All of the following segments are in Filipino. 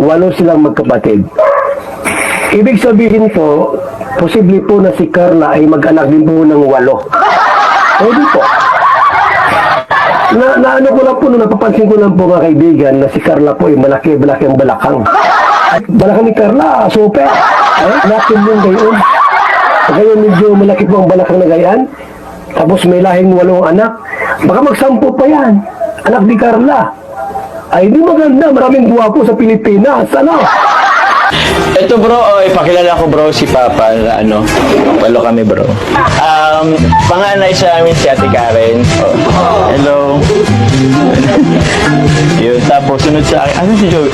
Walo silang magkapatid. Ibig sabihin po, posible po na si Carla ay mag-anak din po ng 8. Pwede po. Ano ko lang po, napapansin ko lang po mga kaibigan na si Carla po ay malaki ang balakang. Balakang ni Carla, super. Natin yung gayon. Ngayon medyo malaki po ang balakang na gayan. Tapos may lahing 8 anak. Baka mag-10 pa yan. Anak ni Carla. Ay, di maganda. Maraming guwapo sa Pilipinas. Ano? Ito bro, ipakilala ko bro si Papa, palo kami bro. Panganay sa amin si Ate Karen. Hello. Yun, tapos sunod sa akin, si Joey?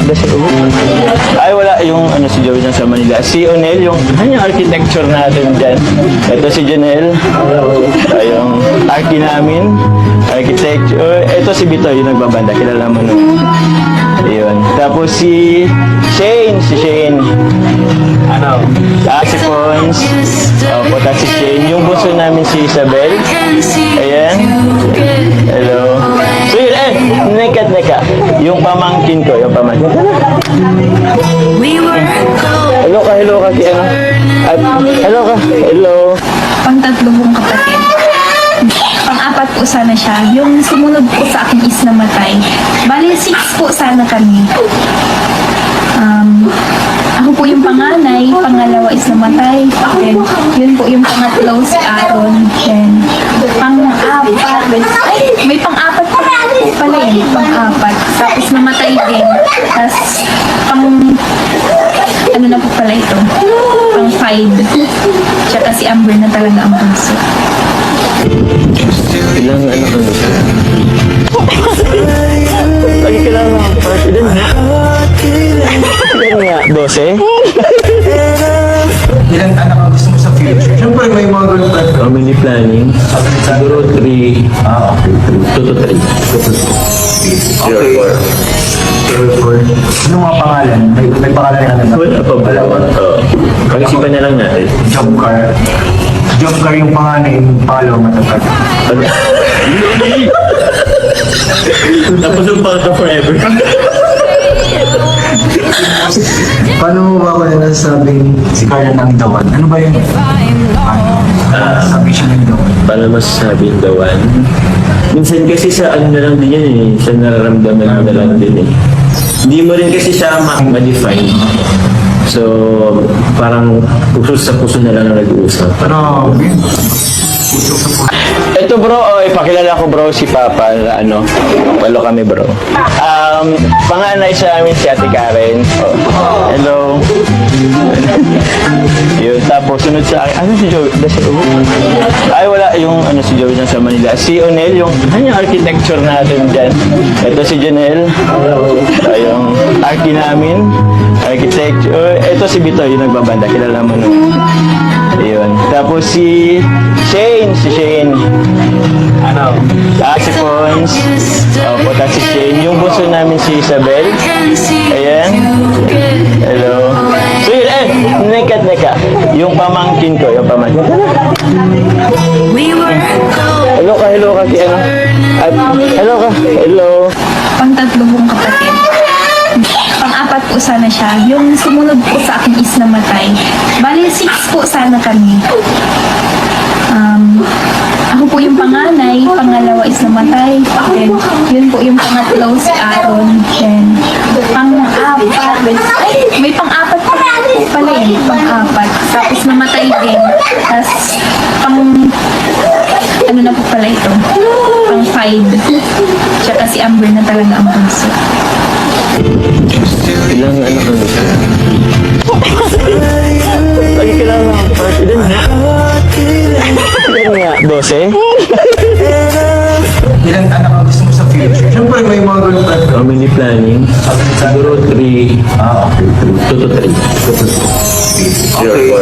Ay, wala, yung si Joey sa Manila. Si Onel, yung architecture natin dyan. Ito si Janelle. Yung archi namin, architecture. Ito si Bitoy, yung nagbabanda, kilala mo nun. Ayun. Tapos si Shane. Si Pons. Puta si Shane. Yung bunso namin si Isabel. Ayan. Hello. So yun, neka. Yung pamangkin ko, Hello ka, Hello. Pang-3 kong kapatid. Pang-4 po sana siya. Yung sumunod po sa akin is namatay. Bali, 6 po sana kami. Ako po yung panganay, pangalawa is namatay. Then, yun po yung pangatlo si Aaron. Then, pang-4, may pang-4 pa po pala yun, pang-4. Tapos namatay din. Tapos, ano na po pala ito? Pang-5. Tsaka si Amber na talaga ang bunso. Ilang anak ano siya? Lagi kailangan ang part. Ilan nga? 12? Ilang anak ang gusto mo sa future? Siyempre may mga ganun pa. Family planning. Siguro 3. Okay. 2 to 3. Okay. Anong mga pangalan? May pangalan na naman. Wala pa ba? Pag-isipan na lang natin. Job car yung panganay, yung pangalawa matatag. Tapos yung pangka forever. Paano mo ba ako na nasabing si Carla ng dawan? Ano ba yun? Sabi siya ng dawan. Paano masasabi yung dawan? Minsan kasi sa ano na lang din yan sa nararamdaman mo na lang din Hindi mo rin kasi siya ma-define. So, parang puso sa puso na lang nag-uusap. Pero, Ito bro, ipakilala ko bro si Papa, palo kami bro. Panganay sa amin si Ate Karen. Hello. Yun, tapos sunod sa akin, si Joey? Ay, wala, yung si Joey sa Manila. Si Onel, yung architecture natin dyan. Ito si Janelle. Yung archi namin, architecture. Ito si Bitoy, yung nagbabanda, kilala mo nun. Ayun. Tapos si Shane. Si Pons. Puta si Shane. Yung bunso namin si Isabel. Ayan. Hello. So yun, neka. Yung pamangkin ko, Hello ka, Hello. Pang-3 kong kapatid. Pang-4 po sana siya. Yung sumunod po sa akin is namatay. Bali, 6 po sana kami. Ako po yung panganay, pangalawa is namatay. Then, yun po yung pangatlo si Aaron. Then, pang-4, may pang-4 pa po pala yun, pang-4. Tapos namatay din. Tapos, ano na po pala ito? Pang-5. Tsaka si Amber na talaga ang bunso. Ilang anak ano siya? Lagi kailangan ang part. Ilan nga? 12? ilang anak ang gusto mo sa future? Siyempre may mga ganun pa. Family planning. Siguro 3. Okay. 2 to 3. Okay.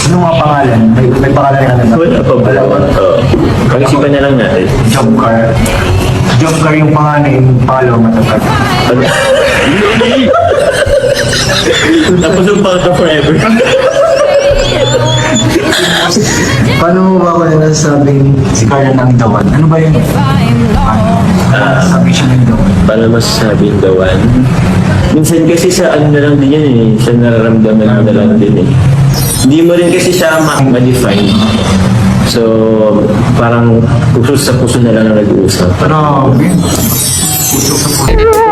Anong mga pangalan? May pangalan na naman. Wala pa ba? Pag-isipan na lang natin. Job car yung panganay, yung pangalawa matatag. Tapos yung pangka forever. Paano mo ba ako nasasabing si Carla ng dawan? Ano ba yun? Sabi siya ng dawan. Para masasabi yung dawan. Minsan kasi sa ano na lang din yan eh. Sa nararamdaman mo na lang din eh. Hindi mo rin kasi siya ma-define. So, parang puso sa puso na lang ang nag-uusap. Pero, puso sa puso.